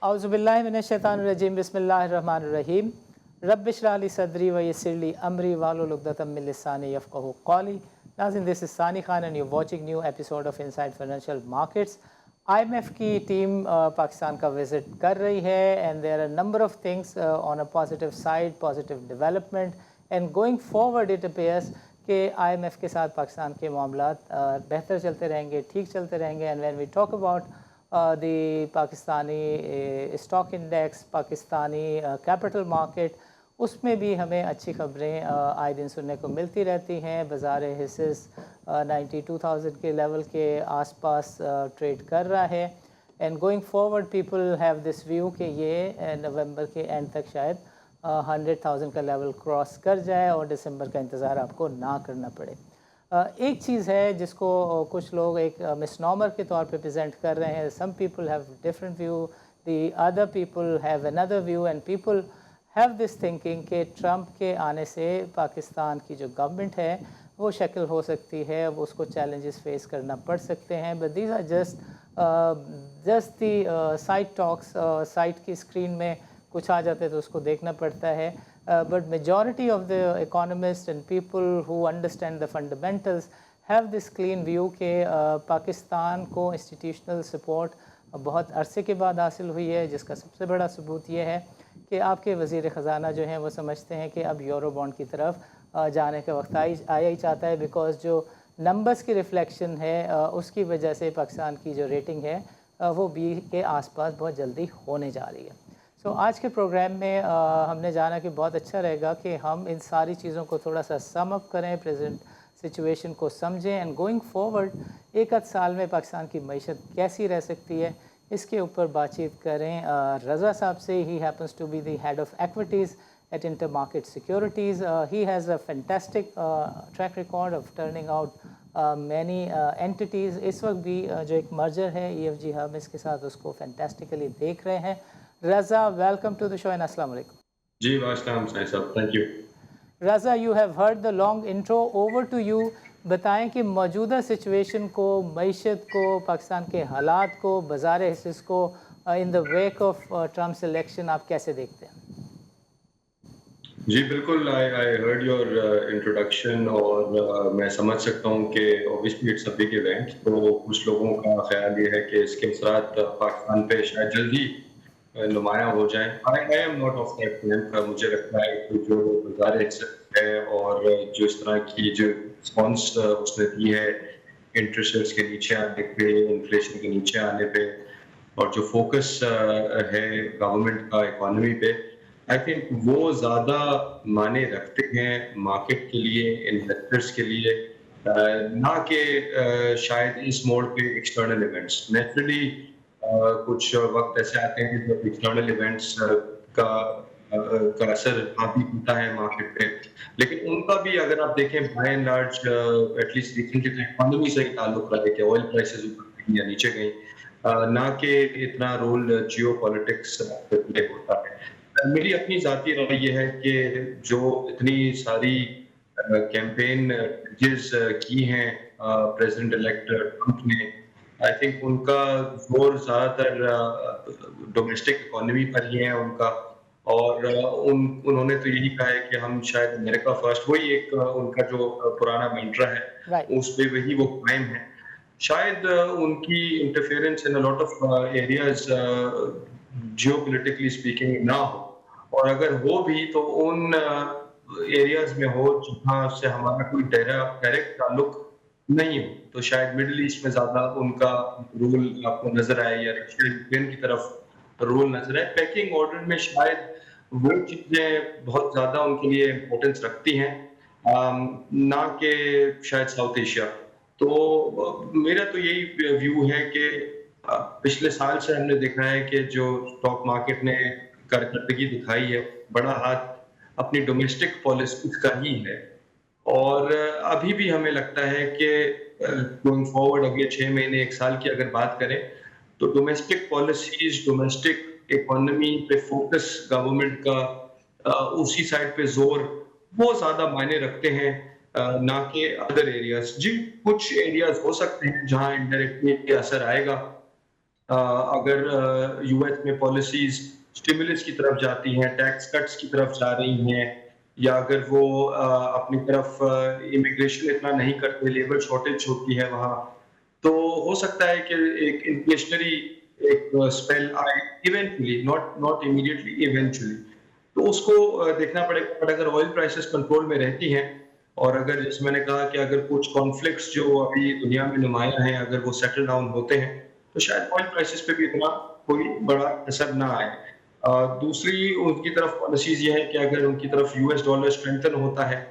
औज़ुबिल्लाहि मिनश्शैतानिर्रजीम बिस्मिल्लाहिर्रहमानिर्रहीम रब्बि इश्रह ली सदरी व यस्सिर ली अमरी वाहलुल उक़दतम मिन लिसानी यफ़क़हू क़ौली। नाज़रीन, this is Saani Khan and you watching new episode of inside financial markets. IMF की टीम पाकिस्तान का विज़िट कर रही है and there are number of things on a positive side, positive development and going forward it appears कि IMF के साथ पाकिस्तान के मामलात बेहतर चलते रहेंगे, ठीक चलते रहेंगे। And when we talk about the Pakistani stock index, Pakistani capital market, उसमें भी हमें अच्छी खबरें आए दिन सुनने को मिलती रहती हैं। बाज़ार हिस्सेस 92,000 के लेवल के आसपास ट्रेड कर रहा है and going forward people have this view कि ये नवंबर के एंड तक शायद 100,000 का लेवल क्रॉस कर जाए और दिसंबर का इंतज़ार आपको ना करना पड़े। एक चीज़ है जिसको कुछ लोग एक मिसनॉमर के तौर पे प्रेजेंट कर रहे हैं। Some people have different view, the other people have another view and people have this thinking कि ट्रंप के आने से पाकिस्तान की जो गवर्नमेंट है वो शक्ल हो सकती है, अब उसको चैलेंजेस फेस करना पड़ सकते हैं। But these are just the side talks. Side की स्क्रीन में कुछ आ जाते तो उसको देखना पड़ता है। But majority of the economists and people who understand the fundamentals have this clean view कि पाकिस्तान को इंस्टीट्यूशनल सपोर्ट बहुत अरसे के बाद हासिल हुई है, जिसका सबसे बड़ा सबूत ये है कि आपके वज़ीर ख़जाना जो हैं वो समझते हैं कि अब यूरो बॉन्ड की तरफ जाने का वक्त आया ही चाहता है। बिकॉज जो नंबर्स की रिफ्लेक्शन है उसकी वजह से पाकिस्तान की जो रेटिंग है वो बी के आसपास बहुत जल्दी होने जा रही है। आज के प्रोग्राम में हमने जाना कि बहुत अच्छा रहेगा कि हम इन सारी चीज़ों को थोड़ा सा सम अप करें, प्रेजेंट सिचुएशन को समझें एंड गोइंग फॉरवर्ड एक आध साल में पाकिस्तान की मईशत कैसी रह सकती है, इसके ऊपर बातचीत करें रज़ा साहब से। He happens to be the head of equities at Inter Market Securities. He has a fantastic track record of turning out many entities. इस वक्त भी जो एक मर्जर है EFG हब, इसके साथ उसको फैंटास्टिकली देख रहे हैं। Raza, welcome to the show and Assalamu alaikum. जी वास्ताम साहब, thank you. Raza, you have heard the long intro. Over to you. बताएं कि मौजूदा सिचुएशन को, मईशत को, पाकिस्तान के हालात को, बाज़ार हिस्सेस को in the wake of Trump election आप कैसे देखते हैं? जी बिल्कुल, आई हर्ड योर इंट्रोडक्शन और मैं समझ सकता हूँ कि obviously it's a big event. तो कुछ लोगों का ख्याल ये है कि इसके असरात पाकिस्तान पे शायद जल्दी नुमायाँ हो जाए। I am not of that camp. मुझे लगता है कि जो बाज़ार है और जो इस तरह की जो रिस्पॉन्स उसने दी है इंटरेस्ट रेट्स के नीचे आने पे, इन्फ्लेशन के नीचे आने पे, और जो फोकस है गवर्नमेंट का इकोनॉमी पे, आई थिंक वो ज़्यादा माने रखते हैं मार्केट के लिए, इन्वेस्टर्स के लिए, ना कि शायद इस मोड़ पे एक्सटर्नल इवेंट्स। नेचुरली कुछ वक्त ऐसे आते हैं जब एक्सटर्नल इवेंट्स का असर काफी होता है मार्केट पे, लेकिन उनका भी अगर आप देखें by and large at least recently economy से ही ताल्लुक रहा है कि ऑयल प्राइसेस ऊपर गई या नीचे गई, ना कि इतना रोल जियो पॉलिटिक्स प्ले होता है। मेरी अपनी ज़ाती राय ये है कि जो इतनी सारी कैंपेन की हैं प्रेसिडेंट इलेक्ट ट्रंप ने, आई थिंक उनका जोर ज़्यादातर डोमेस्टिक इकोनॉमी पर ही है उनका। और उन्होंने तो यही कहा है कि हम शायद अमेरिका फर्स्ट, वही एक उनका जो पुराना मंत्रा है उस पे वही वो कायम है। शायद उनकी interference in a lot of areas geopolitically speaking ना हो, और अगर हो भी तो उन एरियाज में हो जहाँ से हमारा कोई डायरेक्ट ताल्लुक नहीं हो। तो शायद मिडिल ईस्ट में ज्यादा उनका रोल आपको नजर आए या रशिया यूक्रेन की तरफ रोल नजर आए। पैकिंग ऑर्डर में शायद वो चीजें बहुत ज्यादा उनके लिए इम्पोर्टेंस रखती हैं, ना कि शायद साउथ एशिया। तो मेरा तो यही व्यू है कि पिछले साल से हमने देखा है कि जो स्टॉक मार्केट ने कारकर्दगी दिखाई है, बड़ा हाथ अपनी डोमेस्टिक पॉलिसीज का ही है। और अभी भी हमें लगता है कि गोइंग फॉरवर्ड अगले 6 महीने 1 साल की अगर बात करें तो डोमेस्टिक पॉलिसीज, डोमेस्टिक इकोनॉमी पे फोकस गवर्नमेंट का, उसी साइड पे जोर वो ज्यादा मायने रखते हैं, ना कि अदर एरियाज। जी कुछ एरियाज हो सकते हैं जहां इनडायरेक्टली असर आएगा, اگر US میں پالیسیز اسٹیمولس کی طرف جاتی ہیں، ٹیکس کٹس کی طرف جا رہی ہیں، یا اگر وہ اپنی طرف امیگریشن اتنا نہیں کرتے، لیبر شارٹیج ہوتی ہے وہاں، تو ہو سکتا ہے کہ ایک انفلیشنری ایک اسپیل آئے ایونچولی، ناٹ امیڈیٹلی، ایونچولی. تو اس کو دیکھنا پڑے گا. بٹ اگر آئل پرائسز کنٹرول میں رہتی ہیں، اور اگر جیسے میں نے کہا کہ اگر کچھ کانفلکٹس جو ابھی دنیا میں نمایاں ہیں اگر وہ سیٹل ڈاؤن ہوتے ہیں، تو شاید آئل پرائسز پہ بھی اتنا کوئی بڑا اثر نہ آئے. دوسری ان کی طرف پالیسیز یہ ہے کہ اگر ان کی طرف US ڈالر اسٹرینتھن ہوتا ہے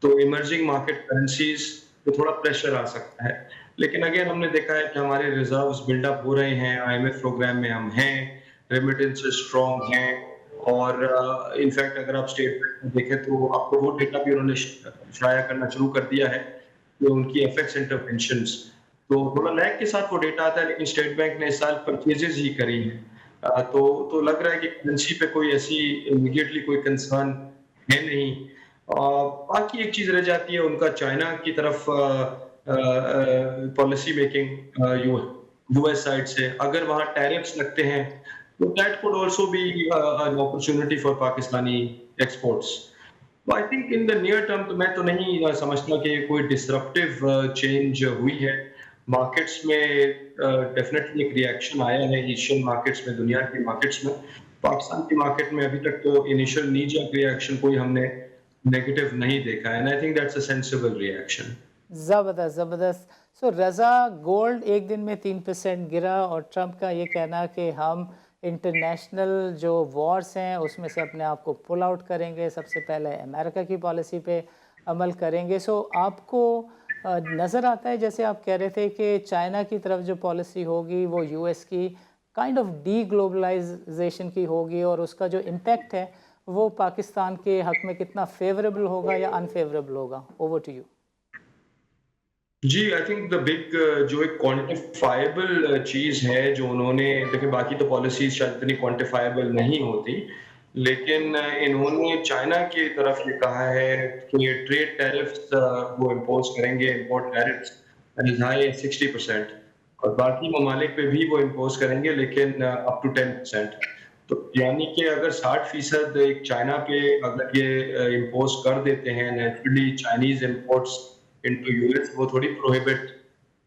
تو ایمرجنگ مارکیٹ کرنسیز پہ تھوڑا پریشر آ سکتا ہے. لیکن اگین ہم نے دیکھا ہے کہ ہمارے ریزروز بلڈ اپ ہو رہے ہیں، IMF پروگرام میں ہم ہیں، ریمیٹنس اسٹرانگ ہیں، اور انفیکٹ اگر آپ اسٹیٹ میں دیکھیں تو آپ کو وہ ڈیٹا بھی انہوں نے شائع کرنا شروع کر دیا ہے کہ ان کی ایف ایکس انٹرونشنس، تو تھوڑا لیگ کے ساتھ وہ ڈیٹا آتا ہے، لیکن اسٹیٹ بینک نے اس سال پرچیزز ہی کری ہیں. تو لگ رہا ہے کہ کرنسی پہ کوئی ایسی امیڈیٹلی کوئی کنسرن ہے نہیں. باقی ایک چیز رہ جاتی ہے ان کا چائنا کی طرف پالیسی میکنگ US سائڈ سے. اگر وہاں ٹیرفس لگتے ہیں تو that could also be an opportunity for Pakistani exports. I think in the near term تو میں تو نہیں سمجھتا کہ کوئی ڈسرپٹیو چینج ہوئی ہے مارکیٹس میں. ڈیفینیٹلی ایک ری ایکشن آیا ہے ایشین مارکیٹس میں، دنیا کی مارکیٹس میں. پاکستان کی مارکیٹ میں ابھی تک تو انیشیل نیج ری ایکشن کوئی ہم نے نیگیٹو نہیں دیکھا ہے. And I think that's a sensible reaction. زبردست زبردست. سو رضا، گولڈ ایک دن میں 3% گرا، اور ٹرمپ کا یہ کہنا کہ ہم انٹرنیشنل جو وارس ہیں اس میں سے اپنے آپ کو پل آؤٹ کریں گے، سب سے پہلے امریکہ کی پالیسی پہ عمل کریں گے. سو آپ کو نظر آتا ہے جیسے آپ کہہ رہے تھے کہ چائنا کی طرف جو پالیسی ہوگی وہ US کی کائنڈ آف ڈی گلوبلائزیشن کی ہوگی، اور اس کا جو امپیکٹ ہے وہ پاکستان کے حق میں کتنا فیوریبل ہوگا یا انفیوریبل ہوگا؟ Over to you. جی آئی تھنک دا بگ جو ایک کوانٹیفائبل چیز ہے جو انہوں نے دیکھیں، باقی تو پالیسیز شاید اتنی کوانٹیفائبل نہیں ہوتی، لیکن انہوں نے چائنا کی طرف یہ کہا ہے کہ ٹریڈ ٹیرفس وہ امپوز کریں گے، امپورٹ ٹیرفس از ہائی 60%، اور باقی ممالک پہ بھی وہ امپوز کریں گے لیکن اپ ٹو 10%. تو یعنی کہ اگر 60% ایک چائنا پہ اگر یہ امپوز کر دیتے ہیں، naturally Chinese imports into US وہ تھوڑی پروہیبٹ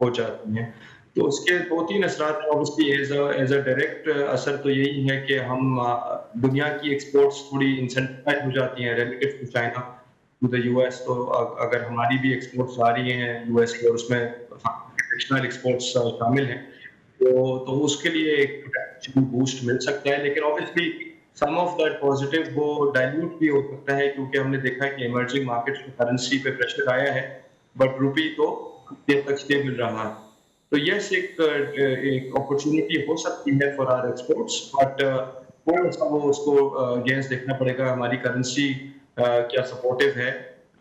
ہو جاتی ہیں. تو اس کے 2-3 اثرات ہیں. اوبویسلی ایز اے ڈائریکٹ اثر تو یہی ہے کہ ہم دنیا کی ایکسپورٹس تھوڑی انسینٹیفائز ہو جاتی ہیں relative to China to the US. تو اگر ہماری بھی ایکسپورٹس آ رہی ہیں US کی اور اس میں ٹریڈیشنل ایکسپورٹس شامل ہیں تو اس کے لیے ایک بوسٹ مل سکتا ہے. لیکن obviously some of that positive وہ ڈائلیوٹ بھی ہو سکتا ہے، کیونکہ ہم نے دیکھا ہے کہ ایمرجنگ مارکیٹس میں کرنسی پہ پریشر آیا ہے، بٹ روپی تو دیر تک اسٹیبل رہا ہے. تو یس ایک اپرچونٹی ہو سکتی ہے فار آر ایکسپورٹس، بٹ تھوڑا سا وہ اس کو اگینسٹ دیکھنا پڑے گا ہماری کرنسی کیا سپورٹیو ہے.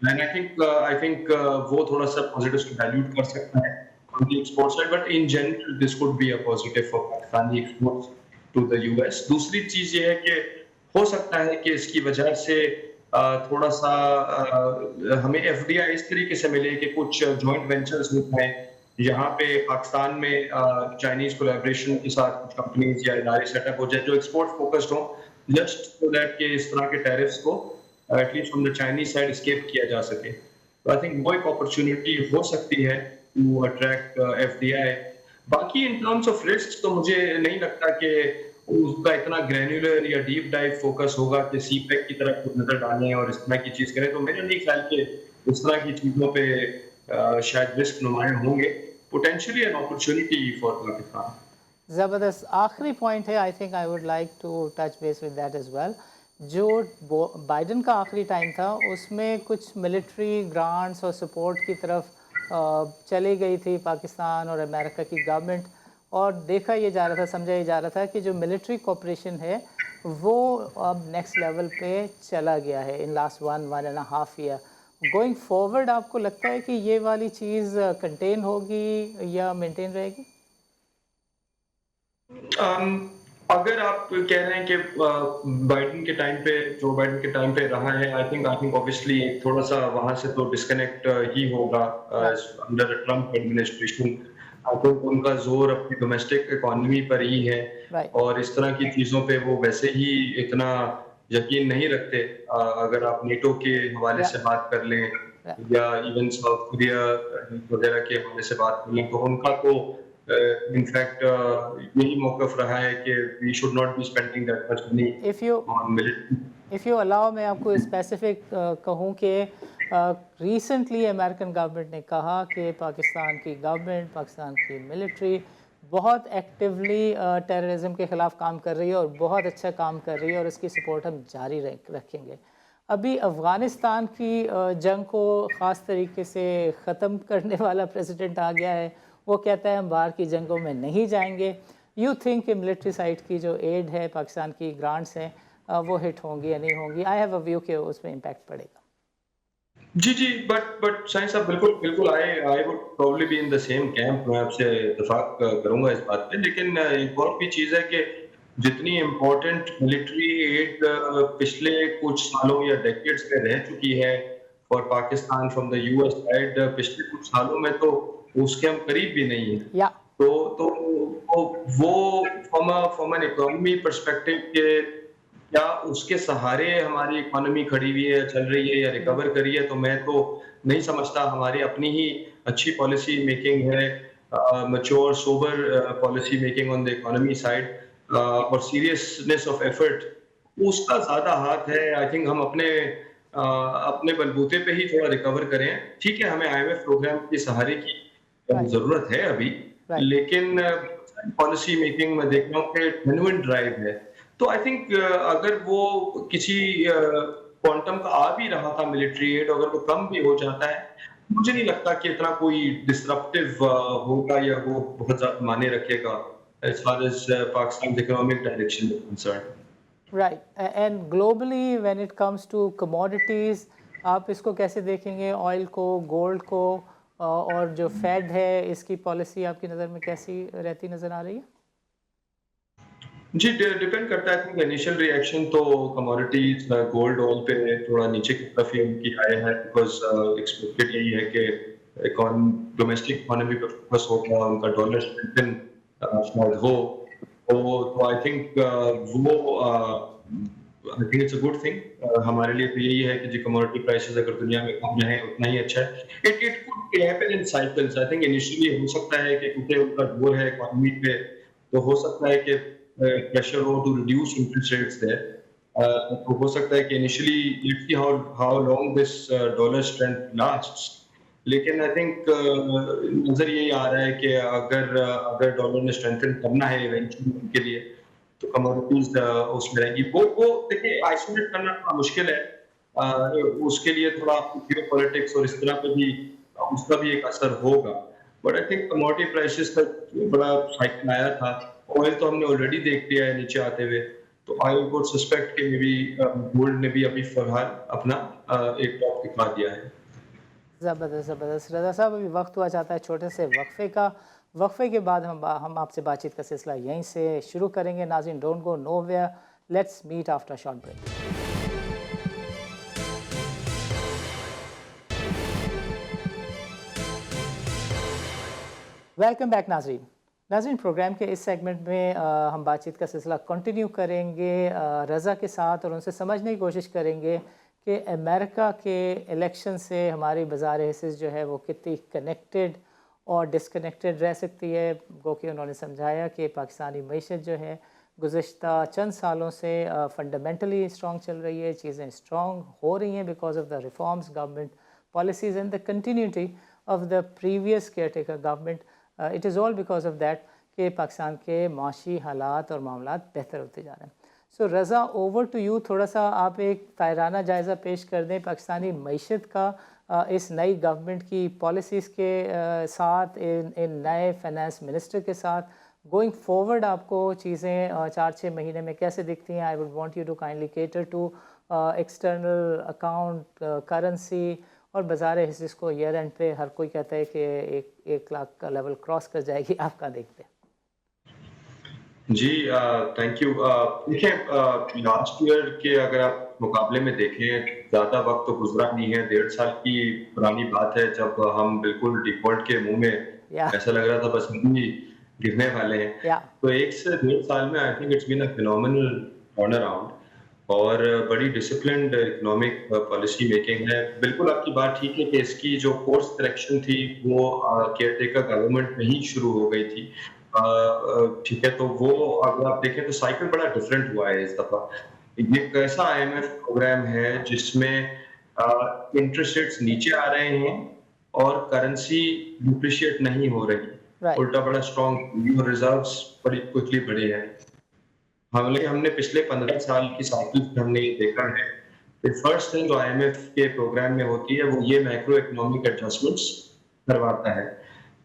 اینڈ آئی تھنک وہ تھوڑا سا پازیٹیوز کو ڈائلیوٹ کر سکتا ہے on the export side, but in general this could be a positive for Pakistani exports to the US. دوسری چیز یہ ہے کہ ہو سکتا ہے کہ اس کی وجہ سے تھوڑا سا ہمیں FDI اس طریقے سے ملے کہ کچھ جوائنٹ وینچرز ہیں یہاں پہ پاکستان میں چائنیز کولیبریشن کے ساتھ کچھ کمپنیز یا ادارے سیٹ اپ ہو جائے جو ایکسپورٹ فوکسڈ ہوں، جسٹ سو دیٹ کہ اس طرح کے ٹیرفس کو at least from the Chinese side escape کیا جا سکے. تو آئی تھنک وہ ایک اپرچونٹی ہو سکتی ہے to attract FDI. باقی in terms of risks تو مجھے نہیں لگتا کہ اس کا اتنا گرینولر یا ڈیپ ڈائیو فوکس ہوگا کہ سی پیک کی طرف نظر ڈالیں اور اس طرح کی چیز کریں. تو میرے نہیں خیال کہ اس طرح کی چیزوں پہ شاید رسک نمایاں ہوں گے. Potentially an opportunity for Pakistan. زبردست. آخری پوائنٹ ہے، I think I would like to touch base with that as well. Joe Biden کا آخری ٹائم تھا اس میں کچھ ملٹری گرانٹس اور سپورٹ کی طرف چلی گئی تھی پاکستان اور امریکہ کی گورنمنٹ، اور دیکھا یہ جا رہا تھا، سمجھا یہ جا رہا تھا کہ جو ملٹری کوپریشن ہے وہ اب نیکسٹ لیول پہ چلا گیا ہے in last 1.5 year. Going forward آپ کو لگتا ہے کہ یہ والی چیز کنٹین ہوگی یا مینٹین رہے گی؟ اگر آپ کہہ رہے ہیں کہ بائیڈن کے ٹائم پہ جو بائیڈن کے ٹائم پہ رہا ہے، آئی تھنک اوبویسلی تھوڑا سا وہاں سے تو ڈسکنیکٹ ہی ہوگا انڈر ٹرمپ ایڈمنسٹریشن. تو उनका जोर अपनी डोमेस्टिक इकोनॉमी पर ही है Right. और इस तरह की चीज़ों पे वो वैसे ही इतना यकीन नहीं रखते। अगर आप नेटो के हवाले Yeah. से बात कर लें Yeah. या इवन साउथ कोरिया वगैरह के हवाले से बात कर लें, तो उनका तो इनफैक्ट यही मौक़िफ़ रहा है कि we should not be spending that much money If you on military. If you allow, मैं आपको स्पेसिफिक कहूँ कि रिसेंटली अमेरिकन गवर्नमेंट ने कहा कि पाकिस्तान की गवर्नमेंट, पाकिस्तान की मिलिट्री बहुत एक्टिवली टेररिज्म के ख़िलाफ़ काम कर रही है और बहुत अच्छा काम कर रही है और इसकी सपोर्ट हम जारी रखेंगे। अभी अफ़गानिस्तान की जंग को ख़ास तरीके से ख़त्म करने वाला प्रेसिडेंट आ गया है। वो कहता है हम बाहर की जंगों में नहीं जाएंगे। यू थिंक कि मिलिट्री साइड की जो एड है, पाकिस्तान की ग्रांट्स हैं, वो हिट होंगी या नहीं होंगी? आई हैव अ व्यू कि उसमें इम्पैक्ट पड़ेगा। जी, जी, बट शाहीन साहब बिल्कुल, बिल्कुल I would probably be in the same camp. मैं आपसे इत्तेफ़ाक करूँगा इस बात पे। लेकिन एक और भी चीज़ है कि जितनी इम्पोर्टेंट मिलिट्री एड पिछले कुछ सालों या डेकेड्स में रह चुकी है for Pakistan from the US side, पिछले कुछ सालों में तो उसके हम करीब भी नहीं हैं। या तो वो फ्रॉम एन इकोनॉमी पर्सपेक्टिव के क्या उसके सहारे हमारी इकोनॉमी खड़ी हुई है, चल रही है या रिकवर कर रही है, तो मैं तो नहीं समझता। हमारी अपनी ही अच्छी पॉलिसी मेकिंग है, mature sober policy making on the economy side, और सीरियसनेस ऑफ एफर्ट उसका ज़्यादा हाथ है। आई थिंक हम अपने बलबूते पे ही थोड़ा रिकवर करें। ठीक है, हमें आईएमएफ प्रोग्राम के सहारे की राइट, ज़रूरत है अभी, राइट, लेकिन पॉलिसी मेकिंग में देख रहा हूँ कि जेन्युइन ड्राइव है। तो आई थिंक अगर वो किसी क्वांटम का आ भी रहा था मिलिट्री एड, अगर वो कम भी हो जाता है, मुझे नहीं लगता कि इतना कोई डिसरप्टिव होगा या वो बहुत ज़्यादा मायने रखेगा as far as Pakistan economic direction is concerned. Right. And globally when it comes to commodities, आप इसको कैसे देखेंगे? ऑयल को, गोल्ड को, और जो फेड है इसकी पॉलिसी आपकी नज़र में कैसी रहती नज़र आ रही है? जी, डिपेंड करता है। आई थिंक इनिशियल रिएक्शन तो कमोडिटीज गोल्ड ऑयल पे थोड़ा नीचे की तरफ ही उनकी आया है, बिकॉज एक्सपेक्टेड यही है कि डोमेस्टिक इकोनॉमी पे फोकस होगा, उनका डॉलर स्ट्रेंथन शायद हो। तो आई थिंक वो आई think it's a good thing. हमारे लिए तो यही है कि जो कमोडिटी प्राइसेस अगर दुनिया में कम रहे उतना ही अच्छा है। It could happen in cycles. I think initially हो सकता है कि क्योंकि उनका जोर है इकोनॉमी पे, तो हो सकता है कि pressure हो to reduce interest rates there. तो हो सकता है कि initially let's see how long this dollar strength lasts. लेकिन आई थिंक नजर यही आ रहा है कि अगर डॉलर ने स्ट्रेंथन करना है इवेंचुअली उनके लिए, तो कमोडिटीज उसमें रहेंगी। वो देखिए आइसोलेट करना थोड़ा मुश्किल है। उसके लिए थोड़ा जियो पॉलिटिक्स और इस तरह पे भी उसका भी एक असर होगा। But I think commodity prices का बड़ा साइकिल आया था। ऑयल तो हमने ऑलरेडी देख लिया है नीचे आते हुए, तो आई वुड सस्पेक्ट कि मे बी गोल्ड ने भी अभी फिलहाल अपना एक टॉप दिखा दिया है। ज़बरदस्त, ज़बरदस्त। रज़ा साहब, अभी वक्त हुआ चाहता है छोटे से वक्फे का। वक्फे के बाद हम आपसे बातचीत का सिलसिला यहीं से शुरू करेंगे। नाज़रीन, don't go nowhere, let's meet after short break. Welcome back नाज़रीन। नाज़रीन, प्रोग्राम के इस सेगमेंट में हम बातचीत का सिलसिला कंटिन्यू करेंगे रज़ा के साथ, और उनसे समझने की कोशिश करेंगे कि अमेरिका के इलेक्शन से हमारी बाज़ार हिस्सेस जो है वो कितनी कनेक्टेड और डिसकनेक्टेड रह सकती है। गो कि उन्होंने समझाया कि पाकिस्तानी मईशत जो है गुज़श्ता चंद सालों से फंडामेंटली स्ट्रॉन्ग चल रही है, चीज़ें स्ट्रॉन्ग हो रही हैं because of the reforms, government policies and the continuity of the previous caretaker government. It is all because of that कि पाकिस्तान के माशी हालात और मामलात बेहतर होते जा रहे हैं। सो रज़ा, ओवर टू यू। थोड़ा सा आप एक तायराना जायज़ा पेश कर दें पाकिस्तानी मईशत का इस नई गवर्नमेंट की पॉलिसीज़ के साथ, इन नए फाइनेंस मिनिस्टर के साथ गोइंग फॉरवर्ड आपको चीज़ें 4-6 महीने में कैसे दिखती हैं? I would want you to kindly cater to external account, currency और बाज़ार हिस्से को ईयर एंड पे हर कोई कहता है कि 1 लाख का लेवल क्रॉस कर जाएगी। आप क्या देखते हैं? जी, थैंक यू। देखिए, लास्ट ईयर के अगर आप मुकाबले में देखें, ज़्यादा वक्त तो गुजरा नहीं है। 1.5 साल की पुरानी बात है जब हम बिल्कुल डिफॉल्ट के मुंह में Yeah. ऐसा लग रहा था बस हम भी गिरने वाले हैं। Yeah. तो 1 से 1.5 साल में I think it's been a phenomenal turn around और बड़ी डिसिप्लिन्ड इकोनॉमिक पॉलिसी मेकिंग है। बिल्कुल आपकी बात ठीक है कि इसकी जो कोर्स करेक्शन थी वो केयरटेकर गवर्नमेंट में ही शुरू हो गई थी। ठीक है, तो वो अगर आप देखें तो साइकिल बड़ा डिफरेंट हुआ है इस दफ़ा। ये एक ऐसा आईएमएफ प्रोग्राम है जिसमें इंटरेस्ट रेट्स नीचे आ रहे हैं और करेंसी डिप्रिशिएट नहीं हो रही, Right. उल्टा बड़ा स्ट्रॉन्ग रिजर्व्स बड़ी क्विकली बढ़े हैं। हमने पिछले 15 साल की साइकिल में हमने ये देखा है कि फर्स्ट थिंग जो आईएमएफ के प्रोग्राम में होती है वो ये मैक्रो इकोनॉमिक एडजस्टमेंट्स करवाता है,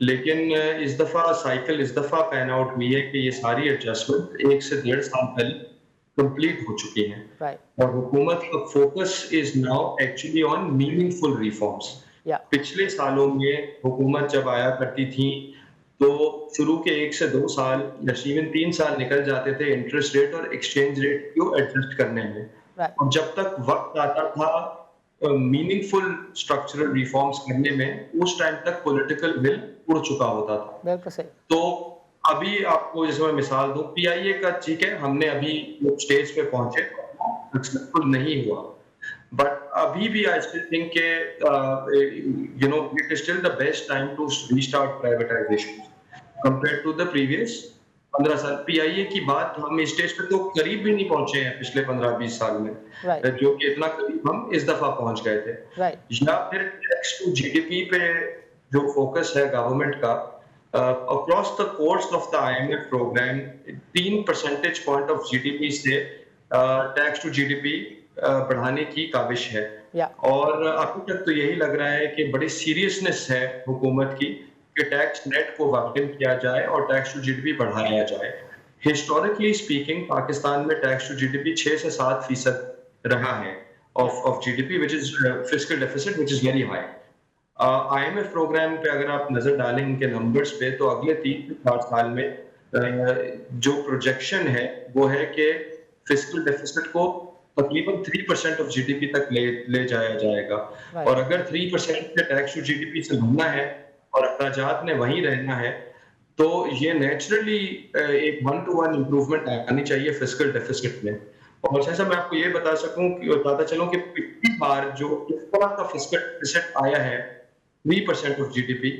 लेकिन इस दफा पैन आउट हुई है कि ये सारी एडजस्टमेंट 1 से 1.5 साल पहले कंप्लीट हो चुकी हैं। Right. और हुकूमत का focus is now actually on meaningful reforms. Yeah. पिछले सालों में हुकूमत जब आया करती थी तो शुरू के 1 से 2 साल या इवन 3 साल निकल जाते थे इंटरेस्ट रेट और एक्सचेंज रेट को एडजस्ट करने में। Right. और जब तक वक्त आता था मीनिंगफुल स्ट्रक्चरल रिफॉर्म्स करने में, उस टाइम तक पॉलिटिकल विल उड़ चुका होता था। बिल्कुल सही। तो अभी आपको जैसे मैं मिसाल दूं, पीआईए का ठीक है, हमने अभी स्टेज पे पहुंचे, सक्सेसफुल नहीं हुआ, बट अभी भी आई स्टिल थिंक के you know it is still the best time to restart privatisation compared to the previous 15 साल। पीआईए की बात हम इस स्टेज पे तो करीब भी नहीं पहुंचे हैं पिछले 15-20 साल में, Right. जो कि इतना करीब हम इस दफा पहुंच गए थे। Right. या फिर टैक्स टू जीडीपी पे जो फोकस है गवर्नमेंट का across the course of the IMF programme 3 percentage point of GDP से टैक्स टू जीडीपी बढ़ाने की काविश है। Yeah. और अभी तक तो यही लग रहा है कि बड़ी सीरियसनेस है हुकूमत की कि टैक्स नेट को वापस किया जाए और टैक्स टू जीडीपी बढ़ाया जाए। हिस्टोरिकली स्पीकिंग पाकिस्तान में टैक्स टू जीडीपी 6 से 7% रहा है of GDP which is fiscal deficit which is very high. IMF programme पे अगर आप नजर डालें इनके नंबर्स पे तो अगले 3 से 4 साल में जो प्रोजेक्शन है वो है कि फिस्कल डेफिसिट को तकरीबन 3% ऑफ जीडीपी तक ले जाया जाएगा। Right. और अगर 3% के टैक्स टू जीडीपी से बढ़ना है और अखराजात ने वहीं रहना है तो ये नेचुरली एक 1-to-1 इम्प्रूवमेंट आनी चाहिए फिस्कल डेफिसिट में। और जैसा मैं आपको ये बताता चलूं कि पिछली बार जो इस तरह का फिस्कल डेफिसिट आया है 3% ऑफ जीडीपी,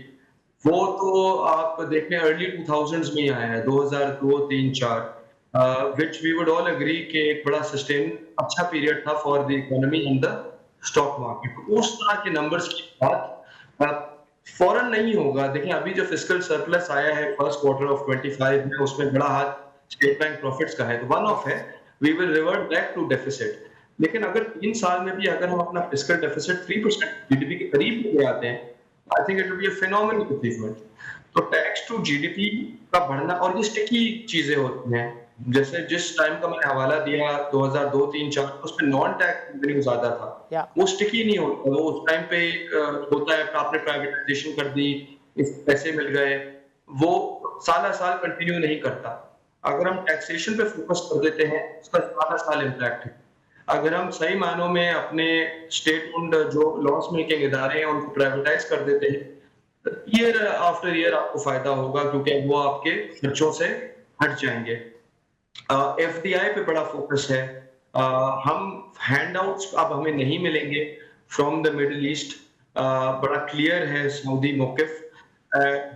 वो तो आप देखें अर्ली 2000s में ही आया है, 2002, 3, 4, which we would all agree कि एक बड़ा सस्टेन अच्छा पीरियड था for the economy and the stock market. उस तरह के नंबर्स की बात फौरन नहीं होगा। देखिए अभी जो फिस्कल सरप्लस आया है फर्स्ट क्वार्टर ऑफ 25 में, उसमें बड़ा हाथ स्टेट बैंक प्रॉफिट्स का है, तो वन ऑफ है, we will revert back to deficit. लेकिन अगर 3 साल में भी अगर हम अपना फिस्कल डेफिसिट 3% जीडीपी के करीब ले आते हैं, I think it will be a phenomenal achievement. तो टैक्स टू जीडीपी का बढ़ना, और ये स्टिकी चीजें होती हैं, जैसे जिस टाइम का मैंने हवाला दिया 2002, 3, 4, उसमें नॉन टैक्स रेवेन्यू ज्यादा था। Yeah. वो स्टिकी नहीं होता, वो उस टाइम पे होता है आपने प्राइवेटाइजेशन कर दी, पैसे मिल गए, वो साल कंटिन्यू नहीं करता। अगर हम टैक्सेशन पे फोकस कर देते हैं उसका साल इम्पैक्ट है। अगर हम सही मानों में अपने स्टेट ओन्ड जो लॉस मेकिंग इदारे हैं उनको प्राइवेटाइज कर देते हैं, ईयर आफ्टर ईयर आपको फायदा होगा क्योंकि वो आपके खर्चों से हट जाएंगे। एफडीआई पे बड़ा फोकस है। हम हैंडआउट्स अब हमें नहीं मिलेंगे फ्रॉम द मिडिल ईस्ट, बड़ा क्लियर है सऊदी मौकिफ,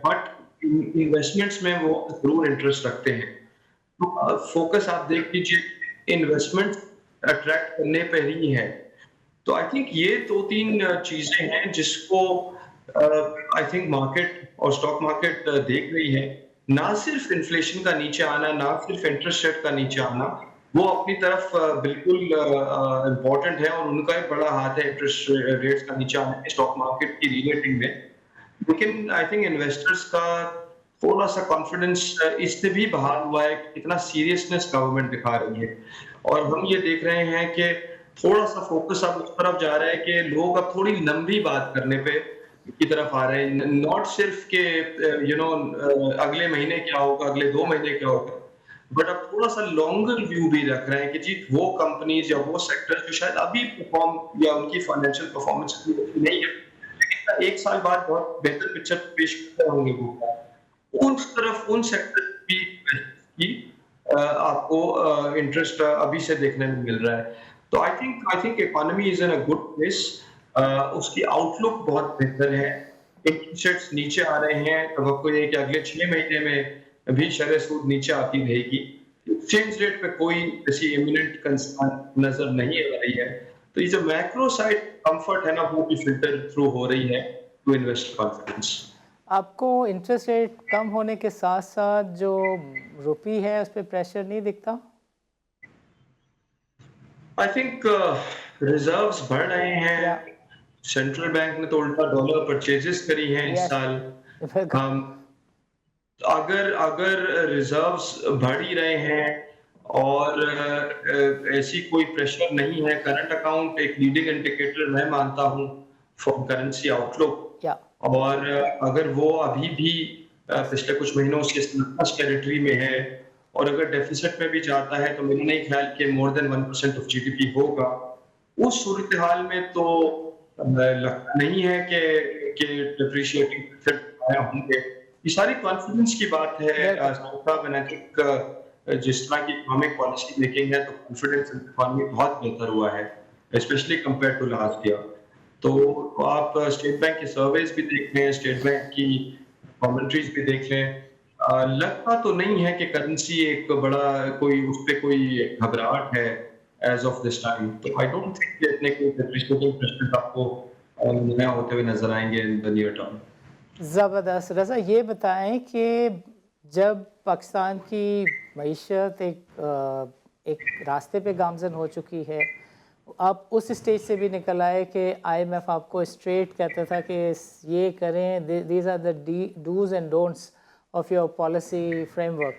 बट इन्वेस्टमेंट्स में वो जरूर इंटरेस्ट रखते हैं। तो फोकस आप देख लीजिए इन्वेस्टमेंट अट्रैक्ट करने पे ही है। तो आई थिंक ये 2-3 चीजें हैं जिसको आई थिंक मार्केट और स्टॉक मार्केट देख रही है। ना सिर्फ इन्फ्लेशन का नीचे आना, ना सिर्फ इंटरेस्ट रेट का नीचे आना, वो अपनी तरफ बिल्कुल इम्पोर्टेंट है और उनका एक बड़ा हाथ है इंटरेस्ट रेट्स का नीचे आने स्टॉक मार्केट की रीरेटिंग में। लेकिन आई थिंक इन्वेस्टर्स का थोड़ा सा कॉन्फिडेंस इससे भी बहाल हुआ है, कितना सीरियसनेस गवर्नमेंट दिखा रही है। और हम ये देख रहे हैं कि थोड़ा सा फोकस अब उस तरफ जा रहा है कि लोग अब थोड़ी लंबी बात करने पे की तरफ आ रहे हैं, नॉट सिर्फ के अगले महीने क्या होगा, अगले 2 महीने क्या होगा, बट अब थोड़ा सा लॉन्गर व्यू भी रख रहे हैं कि जी वो कंपनीज या वो सेक्टर जो शायद अभी परफॉर्म या उनकी फाइनेंशियल परफॉर्मेंस नहीं है, एक साल बाद बहुत बेहतर पिक्चर पेश करते होंगे वो, उस तरफ उन सेक्टर की आपको इंटरेस्ट अभी से देखने में मिल रहा है। तो I think economy is in a good place. उसकी आउटलुक बहुत बेहतर है। इंटरेस्ट रेट्स नीचे आ रहे हैं, तवक्को ये है कि अगले 6 महीने में भी शरह सूद नीचे आती रहेगी। एक्सचेंज रेट पे कोई ऐसी इमिनेंट कंसर्न नजर नहीं आ रही है। तो ये जो मैक्रो साइड कंफर्ट है ना, वो भी फिल्टर थ्रू हो रही है टू इन्वेस्टर कॉन्फिडेंस। आपको इंटरेस्ट रेट कम होने के साथ साथ जो रुपी है उस पर प्रेशर नहीं दिखता? आई थिंक रिजर्व्स बढ़ रहे हैं। या सेंट्रल बैंक ने तो उल्टा डॉलर परचेजेस करी हैं इस यस साल। बिल्कुल। um, अगर अगर रिजर्व्स बढ़ ही रहे हैं और ऐसी कोई प्रेशर नहीं है, करंट अकाउंट एक लीडिंग इंडिकेटर मैं मानता हूँ फॉर करेंसी आउटलुक। या और अगर वो अभी भी पिछले कुछ महीनों से सरप्लस टेरिटरी में है और अगर डेफिसिट में भी जाता है, तो मेरा नहीं ख्याल कि मोर देन 1% ऑफ जीडीपी होगा। उस सूरत हाल में तो लगता नहीं है कि डिप्रिशिएटिंग आया होंगे। ये सारी कॉन्फिडेंस की बात है। बिल्कुल साहब, एंड आई थिंक जिस तरह की इकोनॉमिक पॉलिसी मेकिंग है, तो कॉन्फिडेंस इन इकोनॉमी बहुत बेहतर हुआ है, specially compare to last year. तो आप स्टेट बैंक की सर्वेज भी देख लें, स्टेट बैंक की कमेंट्रीज भी देख लें। लगता तो नहीं है कि करेंसी एक बड़ा कोई उस पे कोई घबराहट है एज ऑफ दिस टाइम। तो आई डोंट थिंक कि इतने कोई डिप्रिशिएटिंग प्रेशर आपको नया होते हुए नजर आएंगे इन द नियर टर्म। ज़बरदस्त। रज़ा ये बताएं कि जब पाकिस्तान की मईशत एक रास्ते पे गामज़न हो चुकी है, आप उस स्टेज से भी निकल आए कि IMF आपको स्ट्रेट कहता था कि ये करें, these are the dos and don'ts of your policy framework.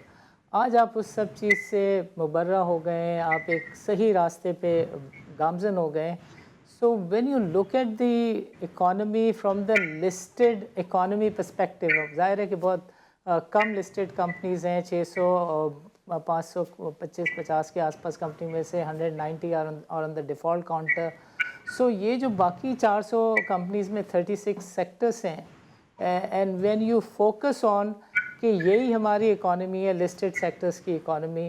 आज आप उस सब चीज़ से मुबर्रा हो गए, आप एक सही रास्ते पे गामज़न हो गए। So when you look at the economy from the listed economy perspective, ज़ाहिर है कि बहुत कम listed companies हैं, 600 525-50 के आसपास कंपनी में से 190 और on the default counter. So ये जो बाकी 400 कंपनीज में 36 सेक्टर्स हैं, and when you focus on कि यही हमारी इकोनॉमी है, लिस्टेड सेक्टर्स की economy,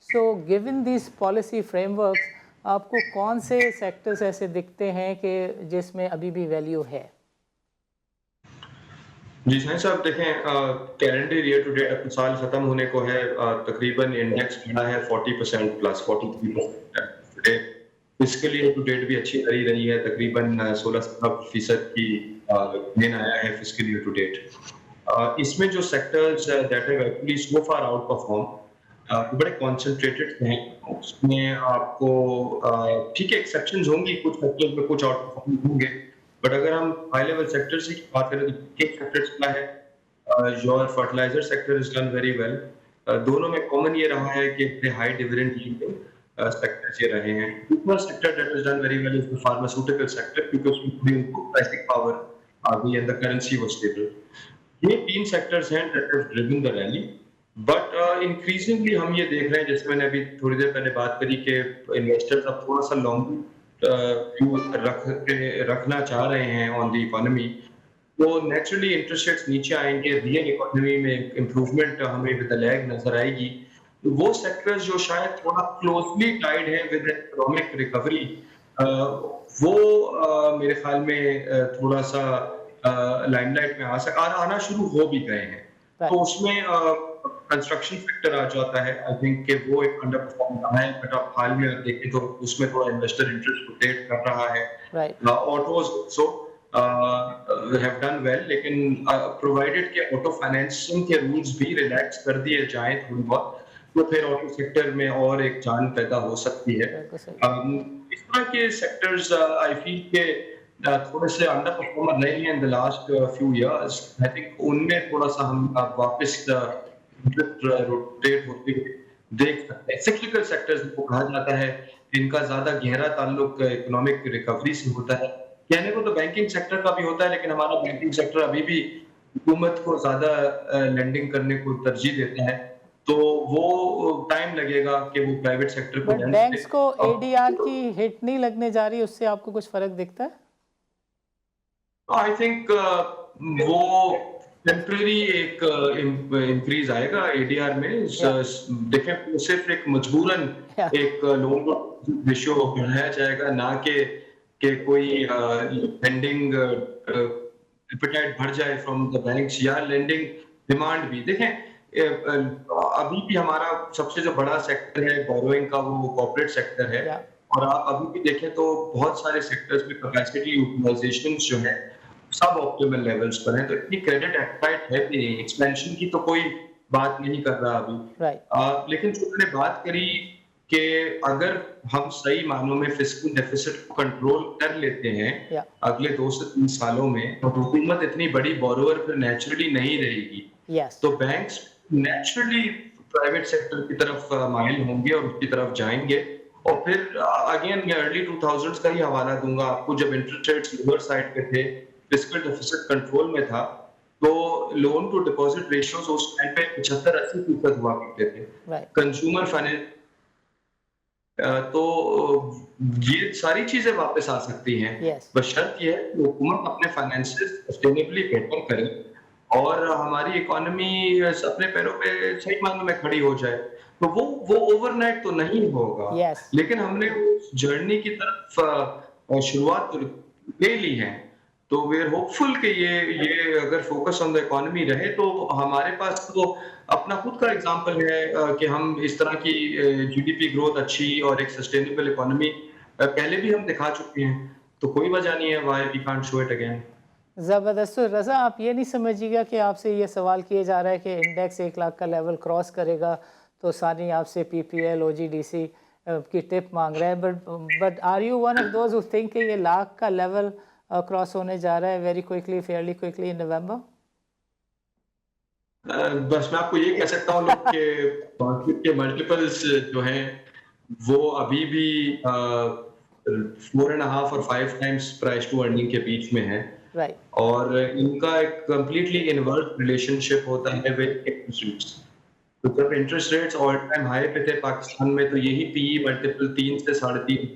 so given these policy frameworks, आपको कौन से सेक्टर्स ऐसे दिखते हैं कि जिसमें अभी भी वैल्यू है? जी साईं साहब, देखें कैलेंडर ईयर टू डेट साल खत्म होने को है। तकरीबन इंडेक्स बढ़ा है 40% plus 43%। Fiscal year to date भी अच्छी करी रही है, तकरीबन 16-17% की गेन आया है फिस्कल ईयर टू डेट। इसमें जो sectors that have actually so far outperform बड़े कॉन्सेंट्रेटेड हैं। उसमें आपको ठीक है एक्सेप्शंस होंगी, कुछ सेक्टर्स में कुछ आउट परफॉर्म होंगे, बट अगर हम हाई लेवल सेक्टर से बात करें तो एक सेक्टर चला है, your fertiliser sector is done very well. दोनों में कॉमन ये रहा है कि हाई डिविडेंड यील्डिंग सेक्टर्स ये रहे हैं। दूसरा sector that is done very well is the pharmaceutical sector, क्योंकि उसमें थोड़ी उनको प्राइसिंग पावर आ गई and the currency was stable. ये तीन सेक्टर्स हैं that have driven the rally. But increasingly हम ये देख रहे हैं, जैसे मैंने अभी थोड़ी देर पहले बात करी, कि इन्वेस्टर्स अब थोड़ा सा लॉन्ग व्यू रखना चाह रहे हैं ऑन द इकोनॉमी। तो नेचुरली इंटरेस्ट रेट्स नीचे आएंगे, रियल इकोनॉमी में इंप्रूवमेंट हमें विद लैग नजर आएगी। तो वो सेक्टर्स जो शायद थोड़ा क्लोजली टाइड है विद इकोनॉमिक रिकवरी, वो मेरे ख्याल में थोड़ा सा लाइमलाइट में आना शुरू हो भी गए हैं। तो उसमें कंस्ट्रक्शन सेक्टर आ जाता है। आई थिंक कि वो एक अंडर परफॉर्म रहा है, बट आप हाल में देखें तो उसमें थोड़ा इन्वेस्टर इंटरेस्ट रोटेट कर रहा है। Autos so have done well, लेकिन प्रोवाइडेड कि ऑटो फाइनेंसिंग के रूल्स भी रिलैक्स कर दिए जाएं थोड़ी बहुत, तो फिर ऑटो सेक्टर में और एक जान पैदा हो सकती है। इस तरह के सेक्टर्स आई फील के थोड़े से अंडर परफॉर्मर रहे हैं in the last few years. I think उनमें थोड़ा सा हम वापस रोटेट होते हुए देख सकते हैं। सिक्लिकल सेक्टर्स को कहा जाता है, इनका ज्यादा गहरा ताल्लुक इकोनॉमिक रिकवरी से होता है। कहने को तो बैंकिंग सेक्टर का भी होता है, लेकिन हमारा बैंकिंग सेक्टर अभी भी हुकूमत को ज्यादा लेंडिंग करने को तरजीह देता है, तो वो टाइम लगेगा कि वो प्राइवेट सेक्टर को। बैंक्स को एडीआर की हिट नहीं लगने जा रही, उससे आपको कुछ फर्क दिखता है? आई थिंक वो टेम्पररी एक इंक्रीज आएगा एडीआर में। देखें, सिर्फ एक मजबूरन Yeah. एक लोन रेशियो बढ़ाया जाएगा, ना कि कोई लेंडिंग एपेटाइट बढ़ जाए फ्रॉम द बैंक्स या लेंडिंग डिमांड भी। देखें, अभी भी हमारा सबसे जो बड़ा सेक्टर है बोरोइंग का वो कॉर्पोरेट सेक्टर है। Yeah. और आप अभी भी देखें तो बहुत सारे सेक्टर्स में कैपेसिटी यूटिलाइजेशन जो है सब ऑप्टिमल लेवल्स पर है, तो इतनी क्रेडिट एपेटाइट है भी नहीं। एक्सपेंशन की तो कोई बात नहीं कर रहा अभी। Right. लेकिन जो मैंने बात करी कि अगर हम सही मानों में फिस्कल डेफिसिट को कंट्रोल कर लेते हैं Yeah. अगले 2 से 3 सालों में, तो हुकूमत इतनी बड़ी बोरोवर फिर नेचुरली नहीं रहेगी। Yes. तो बैंक्स नेचुरली प्राइवेट सेक्टर की तरफ माइल होंगे और उसकी तरफ जाएंगे। और फिर अगेन मैं अर्ली 2000s का ही हवाला दूंगा आपको, जब इंटरेस्ट रेट्स लोअर साइड पे थे, फिस्कल डेफिसिट कंट्रोल में था, तो लोन टू डिपॉजिट रेशियोज उस टाइम पे 75-80% हुआ करते थे। Right. कंज्यूमर फाइनेंस, तो ये सारी चीजें वापस आ सकती हैं। Yes. बस शर्त ये है कि हुकूमत अपने फाइनेंसेस सस्टेनेबली बेटर करे और हमारी इकोनॉमी अपने पैरों पे सही मायनों में खड़ी हो जाए। तो वो ओवरनाइट तो नहीं होगा, Yes. लेकिन हमने उस जर्नी की तरफ शुरुआत ले ली है। तो वी आर होपफुल कि ये अगर फोकस ऑन द इकोनॉमी रहे तो हमारे पास तो अपना खुद का एग्जांपल है कि हम इस तरह की जीडीपी ग्रोथ अच्छी और एक सस्टेनेबल इकोनॉमी पहले भी हम दिखा चुके हैं। तो कोई वजह नहीं है why we can't show it again. ज़बरदस्त। तो रज़ा, आप ये नहीं समझिएगा कि आपसे ये सवाल किया जा रहा है कि इंडेक्स 1 लाख का लेवल क्रॉस करेगा तो सारी आपसे पीपीएल ओजीडीसी की टिप मांग रहे हैं, but are you one of those who think कि ये लाख का लेवल क्रॉस होने जा रहा है very quickly, fairly quickly in November? बस मैं आपको ये कह सकता हूँ लोग के मार्केट के मल्टीपल्स जो हैं वो अभी भी 4.5 और 5 टाइम्स प्राइस टू अर्निंग के बीच में है। राइट. और इनका एक कंप्लीटली इनवर्स रिलेशनशिप होता है विद इंटरेस्ट रेट्स। तो जब interest rates all time high पे थे पाकिस्तान में, तो यही पीई मल्टीपल 3 से 3.5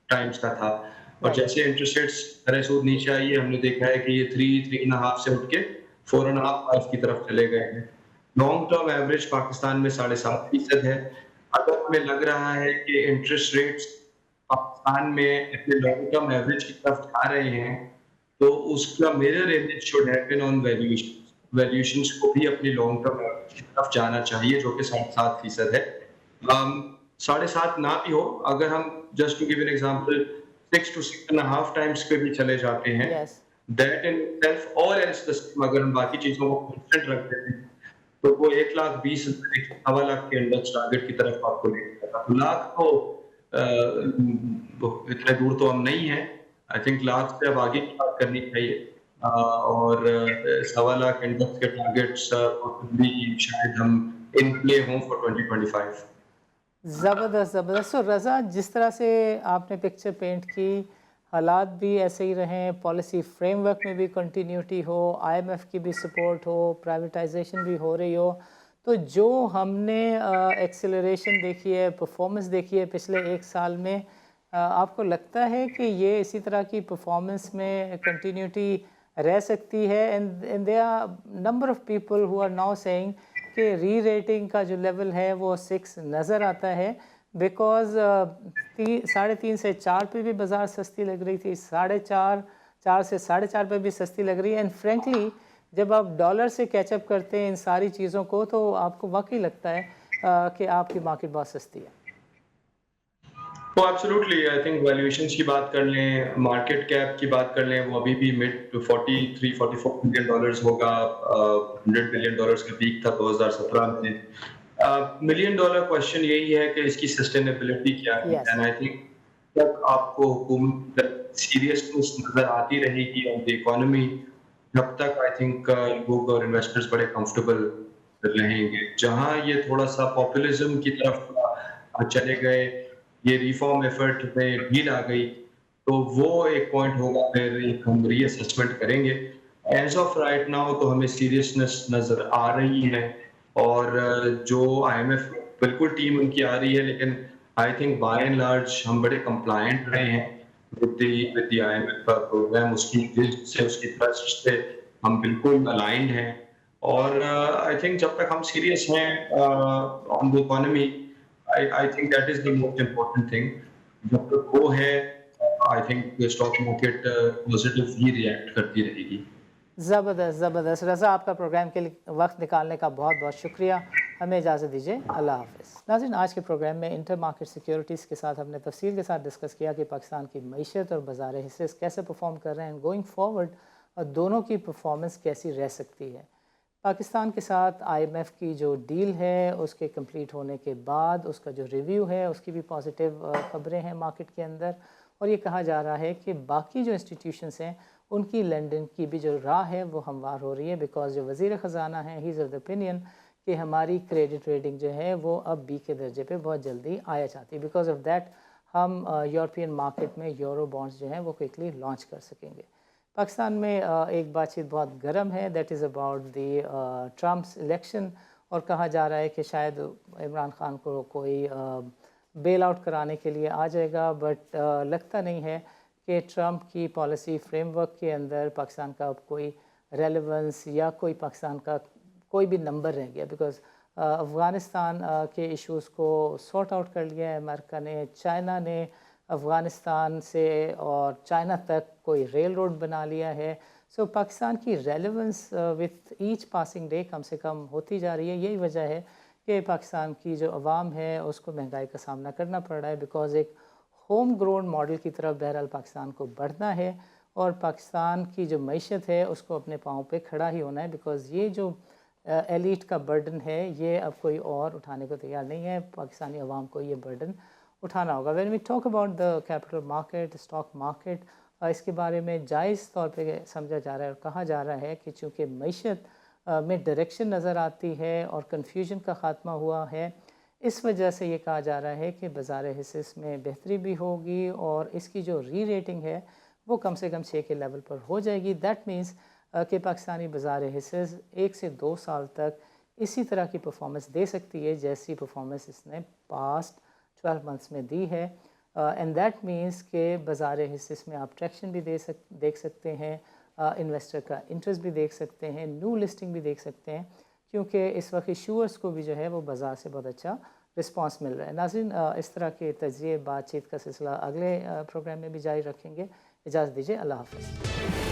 टाइम्स का था। और जैसे इंटरेस्ट रेट्स तरह सूद नीचे आई है, हमने देखा है कि ये 3.5 से उठ के 4.5 की तरफ चले गए हैं। लॉन्ग टर्म एवरेज पाकिस्तान में 7.5% है। अगर हमें लग रहा है कि इंटरेस्ट रेट्स पाकिस्तान में अपने लॉन्ग टर्म एवरेज की तरफ जा रहे हैं, तो उसका mirror image should happen on valuations को भी अपनी लॉन्ग टर्म एवरेज की तरफ जाना चाहिए, जो कि 7.5% है। 7.5 ना भी हो, अगर हम just to give an example 6 to 6.5 times पे भी चले जाते हैं, दैट इन सेल्फ और एल्स द सेम, अगर हम बाकी चीजों को कांस्टेंट रख देते हैं, तो वो 1,20,000 1.25 लाख के इंडेक्स टारगेट की तरफ आपको ले जाएगा। तो लाख तो इतने दूर तो हम नहीं है। आई थिंक लाख से अब आगे की बात करनी चाहिए, और 1.25 लाख इंडेक्स के टारगेट्स भी शायद हम इन प्ले हों फॉर 2025। ज़बरदस्त ज़बरदस्त। तो रज़ा, जिस तरह से आपने पिक्चर पेंट की, हालात भी ऐसे ही रहें, पॉलिसी फ्रेमवर्क में भी कंटिन्यूटी हो, आईएमएफ की भी सपोर्ट हो, प्राइवेटाइजेशन भी हो रही हो, तो जो हमने एक्सेलरेशन देखी है, परफॉर्मेंस देखी है पिछले 1 साल में, आपको लगता है कि ये इसी तरह की परफॉर्मेंस में कंटिन्यूटी रह सकती है? And there are number of people who are now saying कि री रेटिंग का जो लेवल है वो 6 नज़र आता है, बिकॉज 3.5 से 4 पे भी बाज़ार सस्ती लग रही थी, 4.5 से 4.5 पे भी सस्ती लग रही है। एंड फ्रेंकली जब आप डॉलर से कैचअप करते हैं इन सारी चीज़ों को, तो आपको वाकई लगता है कि आपकी मार्केट बहुत सस्ती है। तो एब्सोल्युटली, आई थिंक वैल्यूएशंस की बात कर लें, मार्केट कैप की बात कर लें, वो अभी भी मिड $43-44 बिलियन होगा। $100 बिलियन का पीक था 2017 में। $1 मिलियन क्वेश्चन यही है कि इसकी सस्टेनेबिलिटी क्या है। एंड आई थिंक जब आपको हुकूमत सीरियसनेस नजर आती रहेगी ऑन द इकोनॉमी, जब तक आई थिंक लोग और इन्वेस्टर्स बड़े कंफर्टेबल रहेंगे। जहां ये थोड़ा सा पॉपुलिज्म की तरफ चले गए, ये रिफॉर्म एफर्ट में ढील आ गई, तो वो एक पॉइंट होगा, फिर एक हम रीअसेसमेंट करेंगे। एज ऑफ राइट नाउ तो हमें सीरियसनेस नजर आ रही है, और जो आईएमएफ बिल्कुल टीम उनकी आ रही है, लेकिन I think by and large हम बड़े कंप्लायंट रहे हैं। with the IMF کا پروگرام उसकी سے उसकी ट्रस्ट سے ہم بالکل الائنڈ ہیں اور آئی تھنک جب تک ہم سیریس ہیں on the economy I think that is the most important thing جب تک وہ ہے I think stock market positively react کرتی رہے گی. زبردست زبردست. رضا آپ کا پروگرام کے لیے وقت نکالنے کا بہت بہت شکریہ. ہمیں اجازت دیجیے. اللہ حافظ. ناظرین آج کے پروگرام میں انٹر مارکیٹ سیکیورٹیز کے ساتھ ہم نے تفصیل کے ساتھ ڈسکس کیا کہ پاکستان کی معیشت اور بازار حصے کیسے پرفارم کر رہے ہیں گوئنگ فارورڈ اور دونوں کی پرفارمنس کیسی رہ سکتی ہے. پاکستان کے ساتھ آئی ایم ایف کی جو ڈیل ہے اس کے کمپلیٹ ہونے کے بعد اس کا جو ریویو ہے اس کی بھی پازیٹیو خبریں ہیں مارکیٹ کے اندر اور یہ کہا جا رہا ہے کہ باقی جو انسٹیٹیوشنس ہیں ان کی لینڈنگ کی بھی جو راہ ہے وہ ہموار ہو رہی ہے بیکاز جو وزیر خزانہ ہیں ہی از آف دا اوپینین کہ ہماری کریڈٹ ریٹنگ جو ہے وہ اب بی کے درجے پہ بہت جلدی آیا چاہتی ہے. بیکاز آف دیٹ ہم یورپین مارکیٹ میں یورو بانڈز جو ہیں وہ کوئکلی لانچ کر سکیں گے. پاکستان میں ایک بات چیت بہت گرم ہے that is about the Trump's election اور کہا جا رہا ہے کہ شاید عمران خان کو کوئی بیل آؤٹ کرانے کے لیے آ جائے گا بٹ لگتا نہیں ہے کہ ٹرمپ کی پالیسی فریم ورک کے اندر پاکستان کا اب کوئی ریلیونس یا کوئی پاکستان کا کوئی بھی نمبر رہ گیا بیکاز افغانستان کے ایشوز کو سارٹ آؤٹ کر لیا ہے امریکہ نے. چائنا نے افغانستان سے اور چائنا تک کوئی ریل روڈ بنا لیا ہے. سو پاکستان کی reliance with each passing day کم سے کم ہوتی جا رہی ہے. یہی وجہ ہے کہ پاکستان کی جو عوام ہے اس کو مہنگائی کا سامنا کرنا پڑ رہا ہے بیکاز ایک ہوم گرون ماڈل کی طرف بہرحال پاکستان کو بڑھنا ہے اور پاکستان کی جو معیشت ہے اس کو اپنے پاؤں پہ کھڑا ہی ہونا ہے بیکاز یہ جو ایلیٹ کا برڈن ہے یہ اب کوئی اور اٹھانے کو تیار نہیں ہے. پاکستانی عوام کو یہ برڈن اٹھانا ہوگا. When we talk about the capital market stock market اس کے بارے میں جائز طور پہ سمجھا جا رہا ہے اور کہا جا رہا ہے کہ چونکہ معیشت میں ڈائریکشن نظر آتی ہے اور کنفیوژن کا خاتمہ ہوا ہے اس وجہ سے یہ کہا جا رہا ہے کہ بازار حصص میں بہتری بھی ہوگی اور اس کی جو ری ریٹنگ ہے وہ کم سے کم 6 کے لیول پر ہو جائے گی. دیٹ مینس کہ پاکستانی بازار حصص 1 سے 2 سال تک اسی طرح کی پرفارمنس دے سکتی ہے جیسی پرفارمنس اس نے پاسٹ 12 منتھس میں دی ہے. اینڈ دیٹ مینس کہ بازار حصص میں آپ ٹریکشن بھی دیکھ سکتے ہیں, انویسٹر کا انٹرسٹ بھی دیکھ سکتے ہیں, نیو لسٹنگ بھی دیکھ سکتے ہیں کیونکہ اس وقت ایشوئرس کو بھی جو ہے وہ بازار سے بہت اچھا رسپانس مل رہا ہے. ناظرین اس طرح کے تجزیے بات چیت کا سلسلہ اگلے پروگرام میں بھی جاری رکھیں گے. اجازت دیجیے. اللہ حافظ.